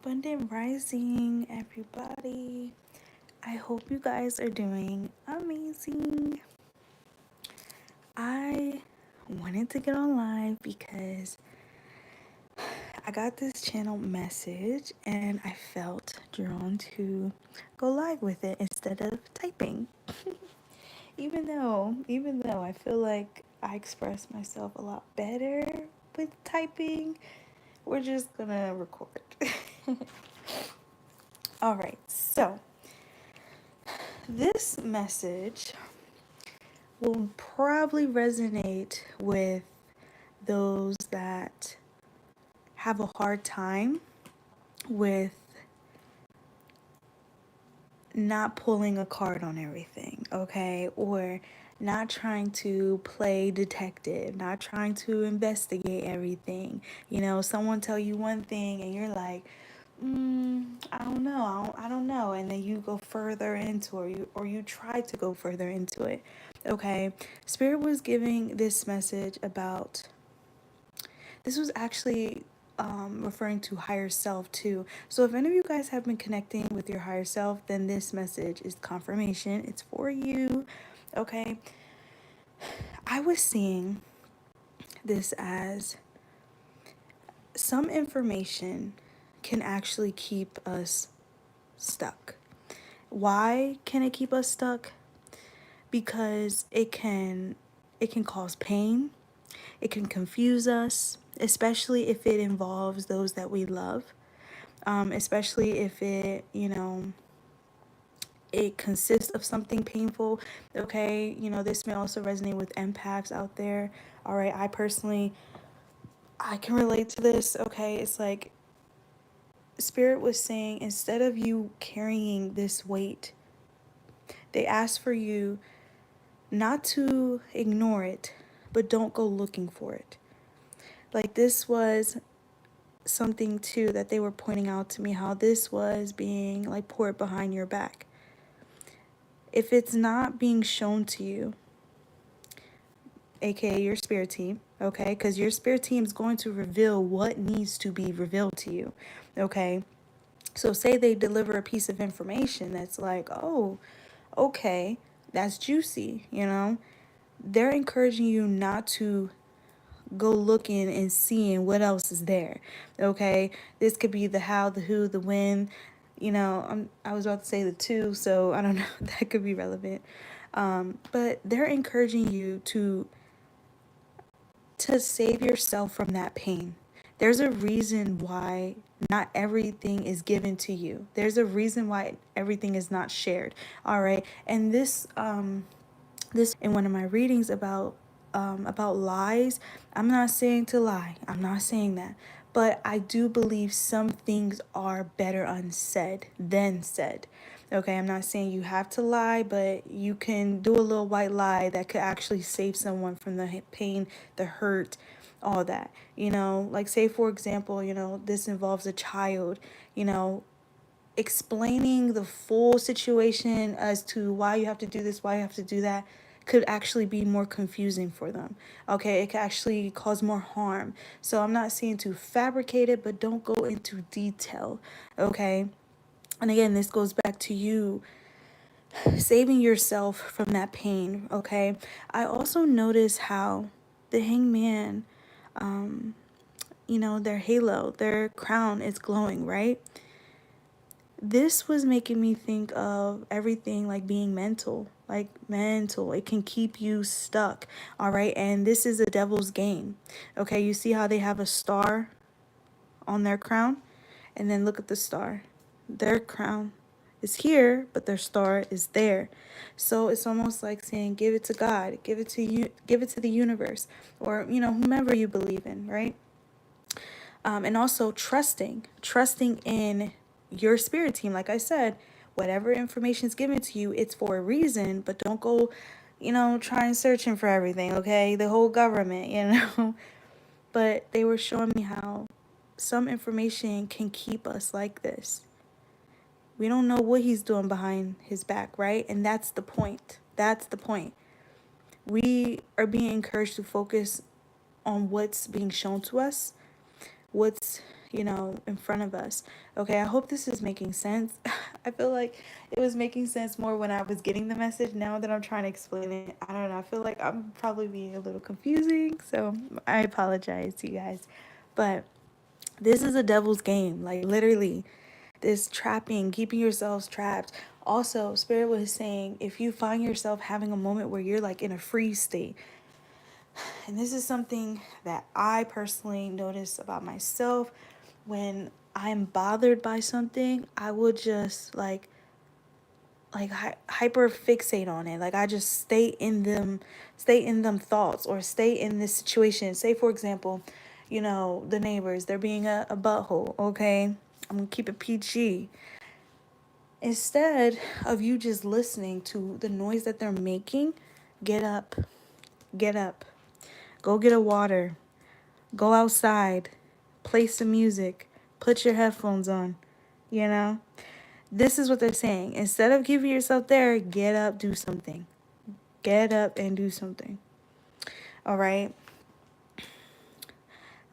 Abundant Rising, everybody. I hope you guys are doing amazing. I wanted to get on live because I got this channel message and I felt drawn to go live with it instead of typing. Even though I feel like I express myself a lot better with typing, we're just gonna record. All right, so this message will probably resonate with those that have a hard time with not pulling a card on everything, okay? Or not trying to play detective, not trying to investigate everything. You know, someone tell you one thing and you're like, I don't know, I don't know, and then you go further into it, or you try to go further into it. Okay, Spirit was giving this message about. This was actually referring to higher self too. So if any of you guys have been connecting with your higher self, then this message is confirmation. It's for you. Okay, I was seeing this as some information can actually keep us stuck. Why can it keep us stuck? Because it can cause pain. It can confuse us, especially if it involves those that we love. Especially if it consists of something painful. Okay, this may also resonate with empaths out there. All right, I can relate to this. Okay, it's like Spirit was saying, instead of you carrying this weight, they ask for you not to ignore it, but don't go looking for it. Like, this was something too that they were pointing out to me, how this was being like poured behind your back. If it's not being shown to you, aka your spirit team, okay, because your spirit team is going to reveal what needs to be revealed to you, okay. So say they deliver a piece of information that's like, oh, okay, that's juicy, they're encouraging you not to go looking and seeing what else is there. Okay, this could be the how, the who, the when. I was about to say the two, so I don't know. That could be relevant. But they're encouraging you to save yourself from that pain. There's a reason why not everything is given to you. There's a reason why everything is not shared. All right, and this in one of my readings about lies. I'm not saying to lie. I'm not saying that. But I do believe some things are better unsaid than said. Okay, I'm not saying you have to lie, but you can do a little white lie that could actually save someone from the pain, the hurt, all that. Like, say for example, this involves a child, explaining the full situation as to why you have to do this, why you have to do that, could actually be more confusing for them. Okay, it could actually cause more harm. So I'm not saying to fabricate it, but don't go into detail. Okay. And again, this goes back to you saving yourself from that pain. Okay. I also notice how the hangman, their halo, their crown is glowing, right? This was making me think of everything like being mental, like mental. It can keep you stuck. All right. And this is a devil's game. Okay. You see how they have a star on their crown? And then look at the star. Their crown is here, but their star is there. So it's almost like saying, give it to God, give it to you, give it to the universe, or, whomever you believe in, right? And also trusting in your spirit team. Like I said, whatever information is given to you, it's for a reason, but don't go, trying searching for everything, okay? The whole government. But they were showing me how some information can keep us like this. We don't know what he's doing behind his back, right? And that's the point. That's the point. We are being encouraged to focus on what's being shown to us, what's in front of us. Okay, I hope this is making sense. I feel like it was making sense more when I was getting the message. Now that I'm trying to explain it, I don't know. I feel like I'm probably being a little confusing. So I apologize to you guys. But this is a devil's game. Like, literally, this trapping, keeping yourselves trapped. Also, Spirit was saying if you find yourself having a moment where you're like in a freeze state, and this is something that I personally notice about myself, when I'm bothered by something, I would just hyper fixate on it. Like, I just stay in them thoughts, or stay in this situation. Say, for example, the neighbors, they're being a butthole. Okay, I'm gonna keep it PG. Instead of you just listening to the noise that they're making, get up, get up, go get a water, go outside, play some music, put your headphones on, you know? This is what they're saying. Instead of keeping yourself there, get up, do something. Get up and do something. All right?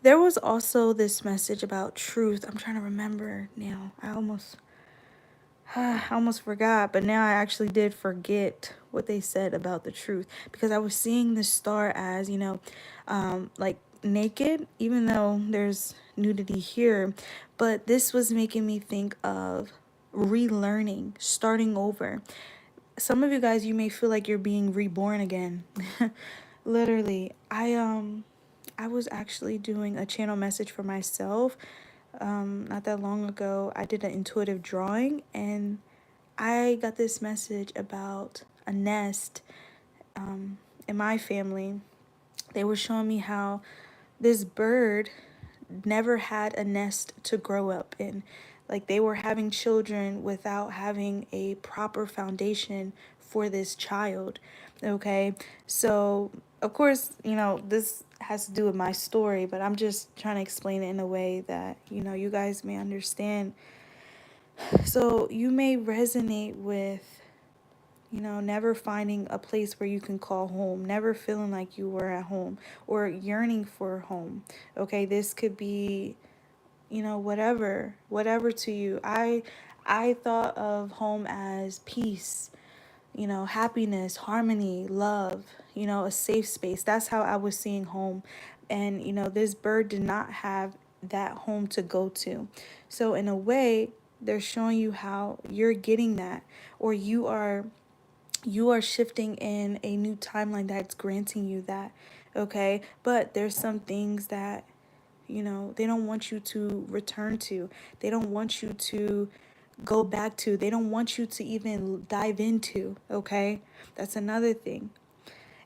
There was also this message about truth. I'm trying to remember now. I almost forgot, but now I actually did forget what they said about the truth, because I was seeing the star as, like naked, even though there's nudity here. But this was making me think of relearning, starting over. Some of you guys, you may feel like you're being reborn again. Literally, I was actually doing a channel message for myself. Not that long ago, I did an intuitive drawing, and I got this message about a nest in my family. They were showing me how this bird never had a nest to grow up in. Like, they were having children without having a proper foundation for this child. Okay, so of course, this has to do with my story, but I'm just trying to explain it in a way that, you guys may understand. So you may resonate with, never finding a place where you can call home, never feeling like you were at home, or yearning for home. Okay, this could be, whatever to you. I thought of home as peace, happiness, harmony, love, a safe space. That's how I was seeing home. And, this bird did not have that home to go to. So in a way, they're showing you how you're getting that, or you are shifting in a new timeline that's granting you that. Okay, but there's some things that, they don't want you to return to. They don't want you to go back to. They don't want you to even dive into. Okay, that's another thing.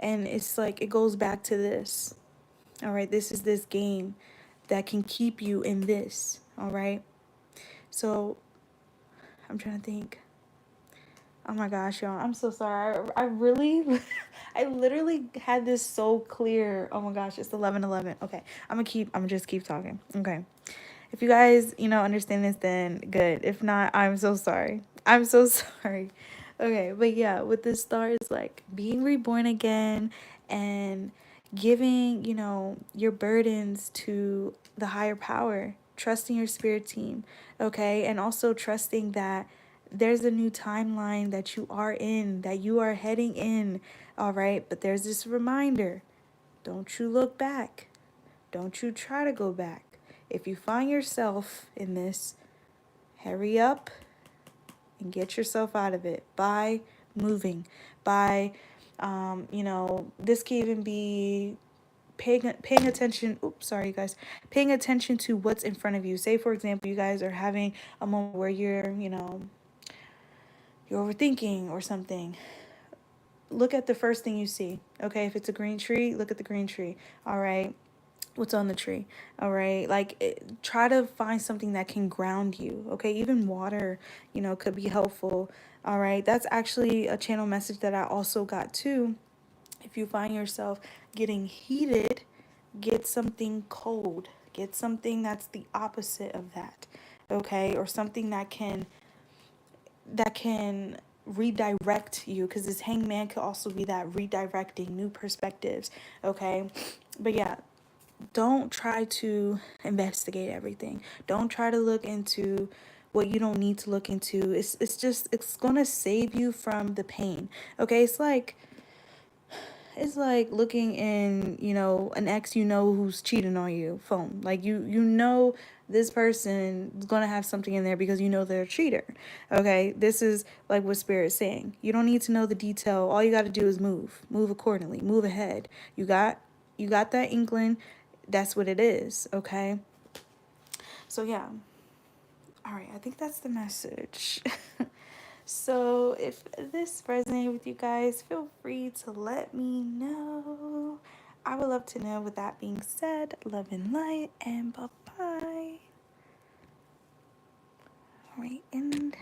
And it's like, it goes back to this. All right, this is this game that can keep you in this. All right, so I'm trying to think. Oh my gosh, y'all, I'm so sorry. I really, I literally had this so clear. Oh my gosh, it's 11:11. Okay, I'm gonna just keep talking. Okay. If you guys, understand this, then good. If not, I'm so sorry. I'm so sorry. Okay, but yeah, with this star, is like being reborn again, and giving, your burdens to the higher power, trusting your spirit team, okay? And also trusting that there's a new timeline that you are in, that you are heading in, all right? But there's this reminder, don't you look back. Don't you try to go back. If you find yourself in this, hurry up and get yourself out of it by moving, by, this can even be paying attention. Oops, sorry, you guys. Paying attention to what's in front of you. Say, for example, you guys are having a moment where you're overthinking or something. Look at the first thing you see. Okay, if it's a green tree, look at the green tree. All right. What's on the tree? All right, try to find something that can ground you. Okay, even water, could be helpful. All right, that's actually a channel message that I also got too. If you find yourself getting heated, get something cold. Get something that's the opposite of that. Okay, or something that can redirect you, because this hangman could also be that redirecting new perspectives. Okay, but yeah, don't try to investigate everything. Don't try to look into what you don't need to look into. It's going to save you from the pain. Okay? It's like looking in, an ex who's cheating on you phone. Like you know this person is gonna have something in there because you know they're a cheater. Okay, this is like what Spirit's saying. You don't need to know the detail. All you got to do is move accordingly, move ahead. You got that inkling. That's what it is. Okay. So yeah. All right. I think that's the message. So if this resonated with you guys, feel free to let me know. I would love to know. With that being said, love and light, and bye bye. All right, and